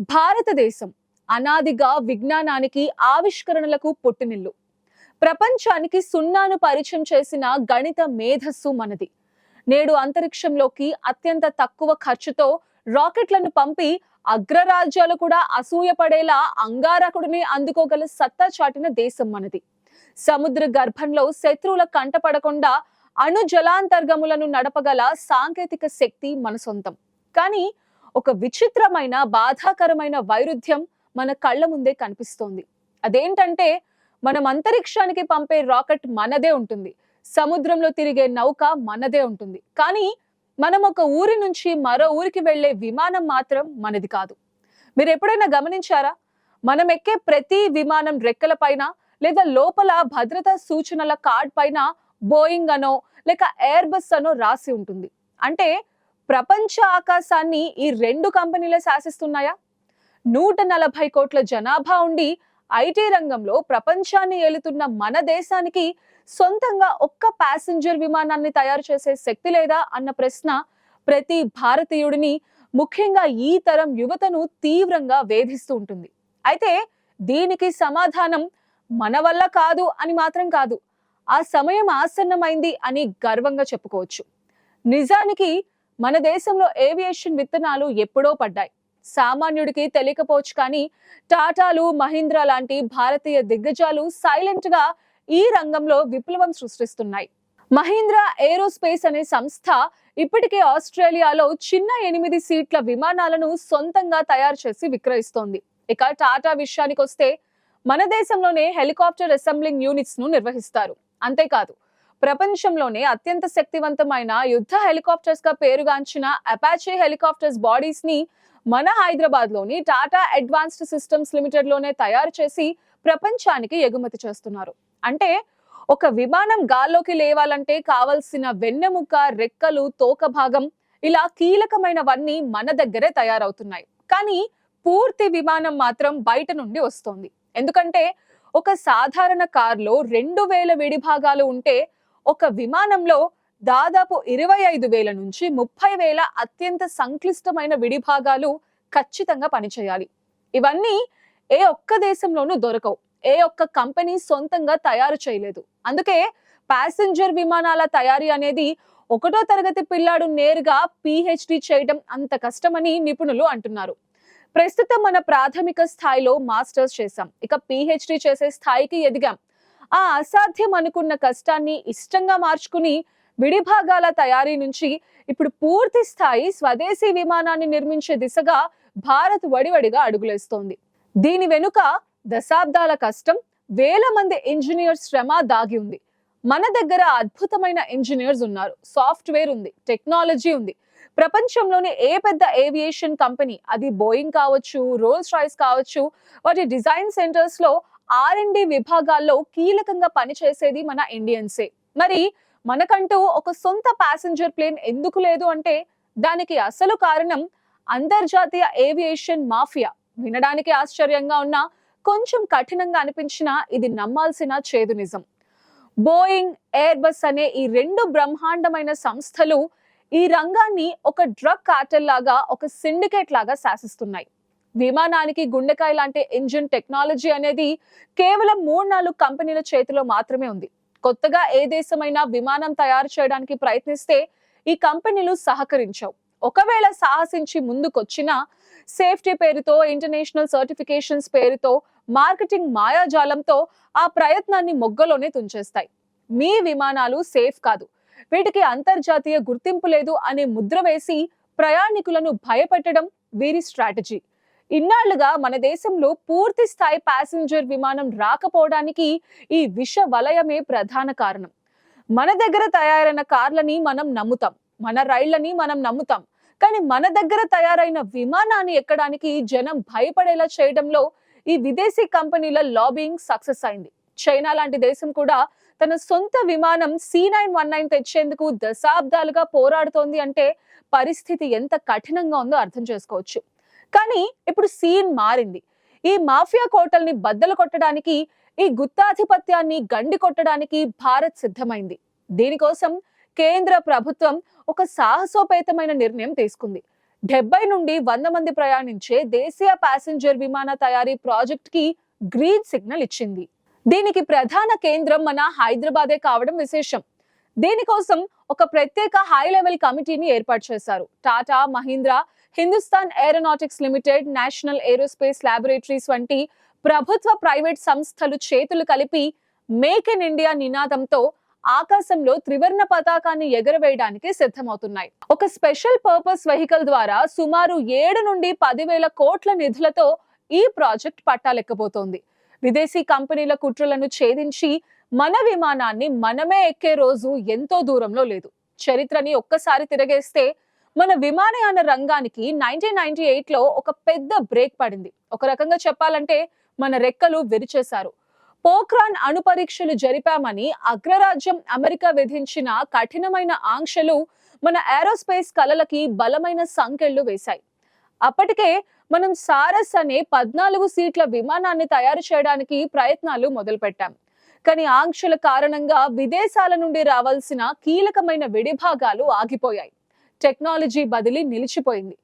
భారతదేశం అనాదిగా విజ్ఞానానికి ఆవిష్కరణలకు పుట్టినిల్లు. ప్రపంచానికి సున్నాను పరిచయం చేసిన గణిత మేధస్సు మనది. నేడు అంతరిక్షంలోకి అత్యంత తక్కువ ఖర్చుతో రాకెట్లను పంపి అగ్రరాజ్యాలు కూడా అసూయపడేలా అంగారకుడిని అందుకోగల సత్తా చాటిన దేశం మనది. సముద్ర గర్భంలో శత్రువుల కంటపడకుండా అణు జలాంతర్గములను నడపగల సాంకేతిక శక్తి మన సొంతం. కానీ ఒక విచిత్రమైన బాధాకరమైన వైరుధ్యం మన కళ్ళ ముందే కనిపిస్తోంది. అదేంటంటే మనం అంతరిక్షానికి పంపే రాకెట్ మనదే ఉంటుంది, సముద్రంలో తిరిగే నౌక మనదే ఉంటుంది. కానీ మనం ఒక ఊరి నుంచి మరో ఊరికి వెళ్లే విమానం మాత్రం మనది కాదు. మీరు ఎప్పుడైనా గమనించారా? మనం ఎక్కే ప్రతి విమానం రెక్కల పైన లేదా లోపల భద్రతా సూచనల కార్డ్ పైన బోయింగ్ అనో లేక ఎయిర్ బస్ అనో రాసి ఉంటుంది. అంటే ప్రపంచ ఆకాశాన్ని ఈ రెండు కంపెనీలే శాసిస్తున్నాయా? 140 కోట్ల జనాభా ఉండి ఐటీ రంగంలో ప్రపంచాన్ని ఏలుతున్న మన దేశానికి సొంతంగా ఒక్క ప్యాసింజర్ విమానాన్ని తయారు చేసే శక్తి లేదా అన్న ప్రశ్న ప్రతి భారతీయుడిని, ముఖ్యంగా ఈ తరం యువతను తీవ్రంగా వేధిస్తూ ఉంటుంది. అయితే దీనికి సమాధానం మన వల్ల కాదు అని మాత్రం కాదు, ఆ సమయం ఆసన్నమైంది అని గర్వంగా చెప్పుకోవచ్చు. నిజానికి మన దేశంలో ఏవియేషన్ విత్తనాలు ఎప్పుడో పడ్డాయి. సామాన్యుడికి తెలియకపోవచ్చు, కానీ టాటాలు, మహీంద్రా లాంటి భారతీయ దిగ్గజాలు సైలెంట్ గా ఈ రంగంలో విప్లవం సృష్టిస్తున్నాయి. మహీంద్రా ఏరోస్పేస్ అనే సంస్థ ఇప్పటికే ఆస్ట్రేలియాలో చిన్న 8 సీట్ల విమానాలను సొంతంగా తయారు చేసి విక్రయిస్తోంది. ఇక టాటా విషయానికి వస్తే మన దేశంలోనే హెలికాప్టర్ అసెంబ్లింగ్ యూనిట్స్ ను నిర్వహిస్తారు. అంతేకాదు, ప్రపంచంలోనే అత్యంత శక్తివంతమైన యుద్ధ హెలికాప్టర్స్ గా పేరుగాంచిన అపాచీ హెలికాప్టర్స్ బాడీస్ ని మన హైదరాబాద్ లోని టాటా అడ్వాన్స్డ్ సిస్టమ్స్ లిమిటెడ్ లోనే తయారు చేసి ప్రపంచానికి ఎగుమతి చేస్తున్నారు. అంటే ఒక విమానం గాల్లోకి లేవాలంటే కావలసిన వెన్నెముక, రెక్కలు, తోక భాగం ఇలా కీలకమైనవన్నీ మన దగ్గరే తయారవుతున్నాయి. కానీ పూర్తి విమానం మాత్రం బయట నుండి వస్తోంది. ఎందుకంటే ఒక సాధారణ కార్లో 2000 విడి భాగాలు ఉంటే ఒక విమానంలో దాదాపు 25,000 నుంచి 30,000 అత్యంత సంక్లిష్టమైన విడిభాగాలు ఖచ్చితంగా పనిచేయాలి. ఇవన్నీ ఏ ఒక్క దేశంలోనూ దొరకవు, ఏ ఒక్క కంపెనీ సొంతంగా తయారు చేయలేదు. అందుకే ప్యాసింజర్ విమానాల తయారీ అనేది 1వ తరగతి పిల్లాడు నేరుగా PhD చేయడం అంత కష్టమని నిపుణులు అంటున్నారు. ప్రస్తుతం మన ప్రాథమిక స్థాయిలో మాస్టర్స్ చేశాం, ఇక PhD చేసే స్థాయికి ఎదిగాం. ఆ అసాధ్యం అనుకున్న కష్టాన్ని ఇష్టంగా మార్చుకుని విడిభాగాల తయారీ నుంచి ఇప్పుడు పూర్తి స్థాయి స్వదేశీ విమానాన్ని నిర్మించే దిశగా భారత్ వడివడిగా అడుగులేస్తోంది. దీని వెనుక దశాబ్దాల కష్టం, వేల మంది ఇంజనీర్స్ శ్రమ దాగి ఉంది. మన దగ్గర అద్భుతమైన ఇంజనీర్స్ ఉన్నారు, సాఫ్ట్వేర్ ఉంది, టెక్నాలజీ ఉంది. ప్రపంచంలోని ఏ పెద్ద ఏవియేషన్ కంపెనీ, అది బోయింగ్ కావచ్చు, రోల్స్ రాయ్స్ కావచ్చు, వాటి డిజైన్ సెంటర్స్ లో R&D విభాగాల్లో కీలకంగా పనిచేసేది మన ఇండియన్సే. మరి మనకంటూ ఒక సొంత ప్యాసింజర్ ప్లేన్ ఎందుకు లేదు అంటే దానికి అసలు కారణం అంతర్జాతీయ ఏవియేషన్ మాఫియా. వినడానికి ఆశ్చర్యంగా ఉన్నా, కొంచెం కఠినంగా అనిపించినా ఇది నమ్మాల్సిన చేదు నిజం. బోయింగ్, ఎయిర్ బస్ అనే ఈ రెండు బ్రహ్మాండమైన సంస్థలు ఈ రంగాన్ని ఒక డ్రగ్ కార్టెల్ లాగా, ఒక సిండికేట్ లాగా శాసిస్తున్నాయి. విమానానికి గుండెకాయ లాంటి ఇంజిన్ టెక్నాలజీ అనేది కేవలం 3-4 కంపెనీల చేతిలో మాత్రమే ఉంది. కొత్తగా ఏ దేశమైనా విమానం తయారు చేయడానికి ప్రయత్నిస్తే ఈ కంపెనీలు సహకరించవు. ఒకవేళ సాహసించి ముందుకొచ్చినా సేఫ్టీ పేరుతో, ఇంటర్నేషనల్ సర్టిఫికేషన్స్ పేరుతో, మార్కెటింగ్ మాయాజాలంతో ఆ ప్రయత్నాన్ని మొగ్గలోనే తుంచేస్తాయి. మీ విమానాలు సేఫ్ కాదు, వీటికి అంతర్జాతీయ గుర్తింపు లేదు అనే ముద్ర వేసి ప్రయాణికులను భయపెట్టడం వీరి స్ట్రాటజీ. ఇన్నాళ్లుగా మన దేశంలో పూర్తి స్థాయి ప్యాసింజర్ విమానం రాకపోవడానికి ఈ విష వలయమే ప్రధాన కారణం. మన దగ్గర తయారైన కార్లని మనం నమ్ముతాం, మన రైళ్లని మనం నమ్ముతాం, కానీ మన దగ్గర తయారైన విమానాన్ని ఎక్కడానికి జనం భయపడేలా చేయడంలో ఈ విదేశీ కంపెనీల లాబింగ్ సక్సెస్ అయింది. చైనా లాంటి దేశం కూడా తన సొంత విమానం C919 తెచ్చేందుకు దశాబ్దాలుగా పోరాడుతోంది అంటే పరిస్థితి ఎంత కఠినంగా ఉందో అర్థం చేసుకోవచ్చు. కానీ ఇప్పుడు సీన్ మారింది. ఈ మాఫియా కోటల్ని బద్దలు కొట్టడానికి, ఈ గుత్తాధిపత్యాన్ని గండి కొట్టడానికి భారత్ సిద్ధమైంది. దీనికోసం కేంద్ర ప్రభుత్వం ఒక సాహసోపేతమైన నిర్ణయం తీసుకుంది. 70 నుండి 100 మంది ప్రయాణించే దేశీయ ప్యాసింజర్ విమాన తయారీ ప్రాజెక్ట్ కి గ్రీన్ సిగ్నల్ ఇచ్చింది. దీనికి ప్రధాన కేంద్రం మన హైదరాబాదే కావడం విశేషం. దీనికోసం ఒక ప్రత్యేక హై లెవెల్ కమిటీని ఏర్పాటు చేశారు. Tata, Mahindra, Hindustan aeronautics limited, national aerospace laboratories వంటి ప్రభుత్వ ప్రైవేట్ సంస్థలు చేతులు కలిపి మేక్ ఇన్ ఇండియా నినాదంతో ఆకాశంలో త్రివర్ణ పతాకాన్ని ఎగరవేయడానికి సిద్ధమవుతున్నాయి. ఒక స్పెషల్ పర్పస్ వెహికల్ ద్వారా సుమారు 7 నుండి 10,000 కోట్ల నిధులతో ఈ ప్రాజెక్ట్ పట్టాలెక్కబోతోంది. విదేశీ కంపెనీల కుట్రలను ఛేదించి మన విమానాన్ని మనమే ఎక్కే రోజు ఎంతో దూరంలో లేదు. చరిత్రని ఒక్కసారి తిరగేస్తే మన విమానయాన రంగానికి 1998లో ఒక పెద్ద బ్రేక్ పడింది. ఒక రకంగా చెప్పాలంటే మన రెక్కలు విరిచేశారు. పోఖ్రాన్ అణు పరీక్షలు జరిపామని అగ్రరాజ్యం అమెరికా విధించిన కఠినమైన ఆంక్షలు మన ఏరోస్పేస్ కలలకి బలమైన సంకెళ్లు వేశాయి. అప్పటికే మనం సారస్ అనే 14 సీట్ల విమానాన్ని తయారు చేయడానికి ప్రయత్నాలు మొదలుపెట్టాం. కానీ ఆంక్షల కారణంగా విదేశాల నుండి రావాల్సిన కీలకమైన విడిభాగాలు ఆగిపోయాయి. టెక్నాలజీ బదిలీ నిలిచిపోయింది.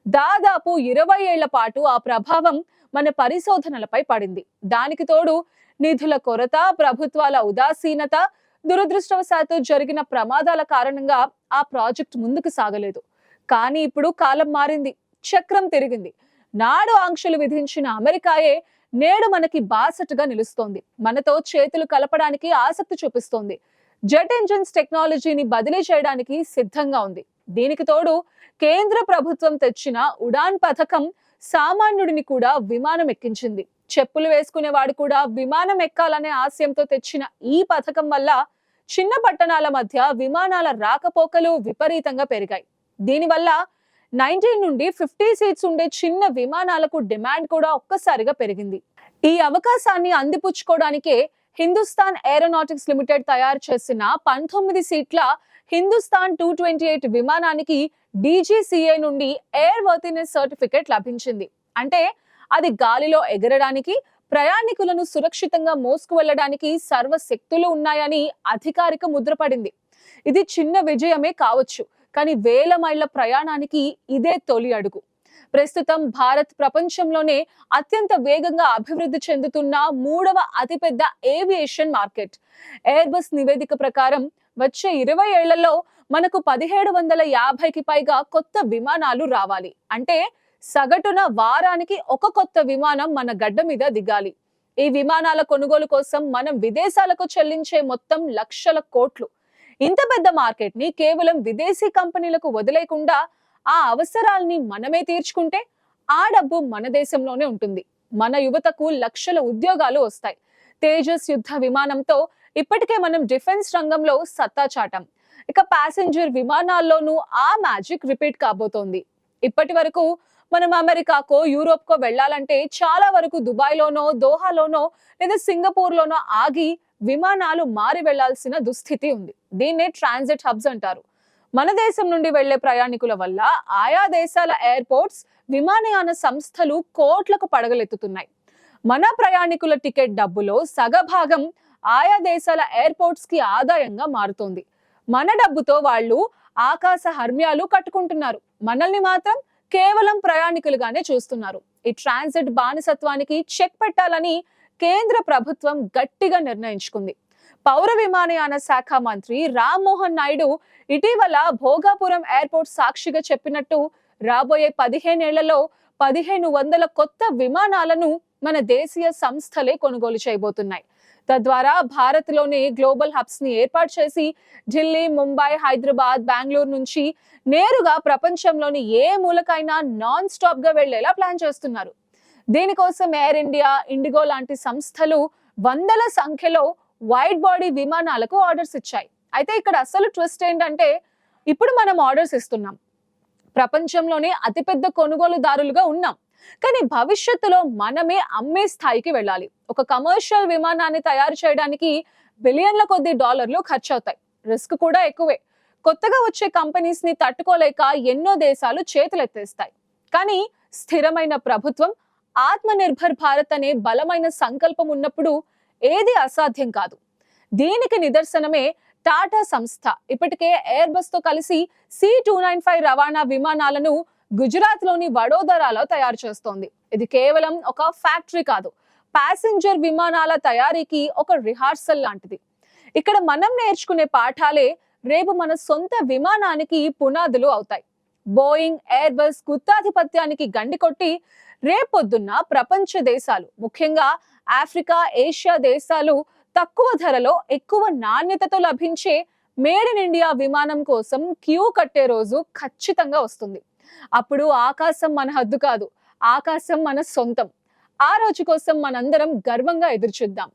దాదాపు 20 ఏళ్ల పాటు ఆ ప్రభావం మన పరిశోధనలపై పడింది. దానికి తోడు నిధుల కొరత, ప్రభుత్వాల ఉదాసీనత, దురదృష్టవశాత్తు జరిగిన ప్రమాదాల కారణంగా ఆ ప్రాజెక్ట్ ముందుకు సాగలేదు. కానీ ఇప్పుడు కాలం మారింది, చక్రం తిరిగింది. నాడు ఆంక్షలు విధించిన అమెరికాయే నేడు మనకి బాసటగా నిలుస్తోంది. మనతో చేతులు కలపడానికి ఆసక్తి చూపిస్తోంది. జెట్ ఇంజిన్స్ టెక్నాలజీని బదిలీ చేయడానికి సిద్ధంగా ఉంది. దీనికి తోడు కేంద్ర ప్రభుత్వం తెచ్చిన ఉడాన్ పథకం సామాన్యుడిని కూడా విమానం ఎక్కించింది. చెప్పులు వేసుకునేవాడు కూడా విమానం ఎక్కాలనే ఆశయంతో తెచ్చిన ఈ పథకం వల్ల చిన్న పట్టణాల మధ్య విమానాల రాకపోకలు విపరీతంగా పెరిగాయి. దీనివల్ల 19 నుండి 50 సీట్స్ ఉండే చిన్న విమానాలకు డిమాండ్ కూడా ఒక్కసారిగా పెరిగింది. ఈ అవకాశాన్ని అందిపుచ్చుకోవడానికే హిందుస్థాన్ ఏరోనాటిక్స్ లిమిటెడ్ తయారు చేసిన 19 సీట్ల హిందుస్థాన్ 228 విమానానికి DGCA నుండి ఎయిర్ వర్తినెస్ సర్టిఫికెట్ లభించింది. అంటే అది గాలిలో ఎగరడానికి, ప్రయాణికులను సురక్షితంగా మోసుకు వెళ్లడానికి సర్వశక్తులు ఉన్నాయని అధికారిక ముద్రపడింది. ఇది చిన్న విజయమే కావచ్చు, కానీ వేల మైళ్ల ప్రయాణానికి ఇదే తొలి అడుగు. ప్రస్తుతం భారత్ ప్రపంచంలోనే అత్యంత వేగంగా అభివృద్ధి చెందుతున్న 3వ అతిపెద్ద ఏవియేషన్ మార్కెట్. ఎయిర్బస్ నివేదిక ప్రకారం వచ్చే 20 ఏళ్లలో మనకు 1750కి పైగా కొత్త విమానాలు రావాలి. అంటే సగటున వారానికి ఒక కొత్త విమానం మన గడ్డ మీద దిగాలి. ఈ విమానాల కొనుగోలు కోసం మనం విదేశాలకు చెల్లించే మొత్తం లక్షల కోట్లు. ఇంత పెద్ద మార్కెట్ ని కేవలం విదేశీ కంపెనీలకు వదిలేకుండా ఆ అవసరాల్ని మనమే తీర్చుకుంటే ఆ డబ్బు మన దేశంలోనే ఉంటుంది. మన యువతకు లక్షల ఉద్యోగాలు వస్తాయి. తేజస్ యుద్ధ విమానంతో ఇప్పటికే మనం డిఫెన్స్ రంగంలో సత్తా చాటాం. ఇక ప్యాసింజర్ విమానాల్లోనూ ఆ మ్యాజిక్ రిపీట్ కాబోతోంది. ఇప్పటి వరకు మనం అమెరికాకో, యూరోప్కో వెళ్లాలంటే చాలా వరకు దుబాయ్లోనో, దోహాలోనో లేదా సింగపూర్లోనో ఆగి విమానాలు మారి వెళ్లాల్సిన దుస్థితి ఉంది. దీన్నే ట్రాన్సిట్ హబ్స్ అంటారు. మన దేశం నుండి వెళ్లే ప్రయాణికుల వల్ల ఆయా దేశాల ఎయిర్పోర్ట్స్, విమానయాన సంస్థలు కోట్లకు పడగలెత్తుతున్నాయి. మన ప్రయాణికుల టికెట్ డబ్బులో సగభాగం ఆయా దేశాల ఎయిర్పోర్ట్స్ కి ఆదాయంగా మారుతోంది. మన డబ్బుతో వాళ్ళు ఆకాశ హర్మ్యాలు కట్టుకుంటున్నారు. మనల్ని మాత్రం కేవలం ప్రయాణికులుగానే చూస్తున్నారు. ఈ ట్రాన్సిట్ బానిసత్వానికి చెక్ పెట్టాలని కేంద్ర ప్రభుత్వం గట్టిగా నిర్ణయించుకుంది. పౌర విమానయాన శాఖ మంత్రి రామ్మోహన్ నాయుడు ఇటీవల భోగాపురం ఎయిర్పోర్ట్ సాక్షిగా చెప్పినట్టు రాబోయే 15 ఏళ్లలో 1500 కొత్త విమానాలను మన దేశీయ సంస్థలే కొనుగోలు చేయబోతున్నాయి. తద్వారా భారత్ లోనే గ్లోబల్ హబ్స్ ని ఏర్పాటు చేసి ఢిల్లీ, ముంబై, హైదరాబాద్, బెంగళూరు నుంచి నేరుగా ప్రపంచంలోని ఏ మూలకైనా నాన్ స్టాప్ గా వెళ్లేలా ప్లాన్ చేస్తున్నారు. దీనికోసం ఎయిర్ ఇండియా, ఇండిగో లాంటి సంస్థలు వందల సంఖ్యలో వైడ్ బాడీ విమానాలకు ఆర్డర్స్ ఇచ్చాయి. అయితే ఇక్కడ అసలు ట్విస్ట్ ఏంటంటే ఇప్పుడు మనం ఆర్డర్స్ ఇస్తున్నాం, ప్రపంచంలోనే అతిపెద్ద కొనుగోలుదారులుగా ఉన్నాం. కానీ భవిష్యత్తులో మనమే అమ్మే స్థాయికి వెళ్ళాలి. ఒక కమర్షియల్ విమానాన్ని తయారు చేయడానికి బిలియన్ల కొద్ది డాలర్లు ఖర్చు అవుతాయి. రిస్క్ కూడా ఎక్కువే. కొత్తగా వచ్చే కంపెనీస్ ని తట్టుకోలేక ఎన్నో దేశాలు చేతులెత్తేస్తాయి. కానీ స్థిరమైన ప్రభుత్వం, ఆత్మనిర్భర్ భారత్ అనే బలమైన సంకల్పం ఉన్నప్పుడు ఏది అసాధ్యం కాదు. దీనికి నిదర్శనమే టాటా సంస్థ ఇప్పటికే ఎయిర్ బస్ తో కలిసి C295 రవాణా విమానాలను గుజరాత్ లోని వడోదరాలో తయారు చేస్తోంది. ఇది కేవలం ఒక ఫ్యాక్టరీ కాదు, ప్యాసింజర్ విమానాల తయారీకి ఒక రిహార్సల్ లాంటిది. ఇక్కడ మనం నేర్చుకునే పాఠాలే రేపు మన సొంత విమానానికి పునాదులు అవుతాయి. బోయింగ్, ఎయిర్ బస్ గుత్తాధిపత్యానికి గండి కొట్టి రేపొద్దున్న ప్రపంచ దేశాలు, ముఖ్యంగా ఆఫ్రికా, ఏషియా దేశాలు తక్కువ ధరలో ఎక్కువ నాణ్యతతో లభించే మేడ్ ఇన్ ఇండియా విమానం కోసం క్యూ కట్టే రోజు ఖచ్చితంగా వస్తుంది. అప్పుడు ఆకాశం మన హద్దు కాదు, ఆకాశం మన సొంతం. ఆ రోజు కోసం మనందరం గర్వంగా ఎదురుచూద్దాం.